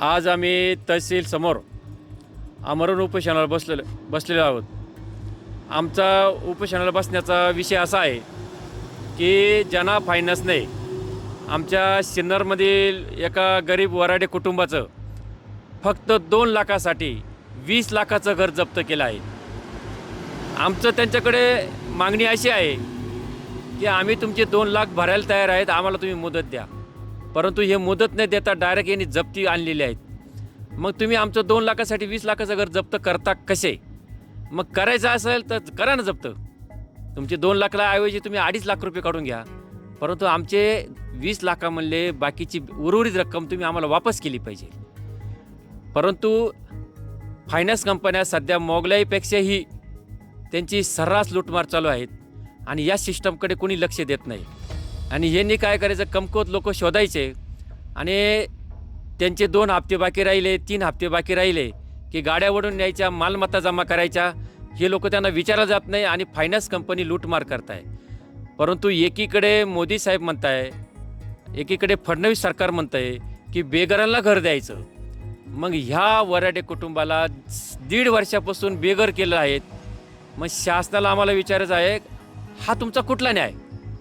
आज आम्ही तहसील समोर आमरण उपोषणाला बसलेलो आहोत. आमचा उपोषणाला बसण्याचा विषय असा आहे की ज्यांना फायनान्सने आमच्या सिन्नरमधील एका गरीब वराडे कुटुंबाचं फक्त 2 लाखासाठी 20 लाखाचं घर जप्त केलं आहे. आमचं त्यांच्याकडे मागणी अशी आहे की आम्ही तुमचे 2 लाख भरायला तयार आहेत, आम्हाला तुम्ही मुदत द्या. परंतु हे मुदत न देता डायरेक्ट यांनी जप्ती आणलेली आहेत. मग तुम्ही आमचं 2 लाखासाठी 20 लाखाचं घर जप्त करता कसे? मग करायचं असेल तर करा ना जप्त. तुमचे 2 लाखाला ऐवजी तुम्ही 2.5 लाख रुपये काढून घ्या. परंतु आमचे 20 लाखामधले बाकीची उर्वरित रक्कम तुम्ही आम्हाला वापस केली पाहिजे. परंतु फायनान्स कंपन्या सध्या मोगलाईपेक्षाही त्यांची सर्रास लूटमार चालू आहेत आणि या सिस्टमकडे कोणी लक्ष देत नाही. आणि यांनी काय करायचं, कमकुवत लोक शोधायचे आणि त्यांचे 2 हप्ते बाकी राहिले, 3 हप्ते बाकी राहिले की गाड्या ओढून न्यायच्या, मालमत्ता जमा करायच्या. हे लोक त्यांना विचारलं जात नाही आणि फायनान्स कंपनी लूटमार करताय. परंतु एकीकडे मोदी साहेब म्हणताय, एकीकडे फडणवीस सरकार म्हणतंय की बेघरांना घर द्यायचं. मग ह्या वराडे कुटुंबाला 1.5 वर्षापासून बेघर केलं आहेत. मग शासनाला आम्हाला विचारायचं आहे, हा तुमचा कुठला न्याय?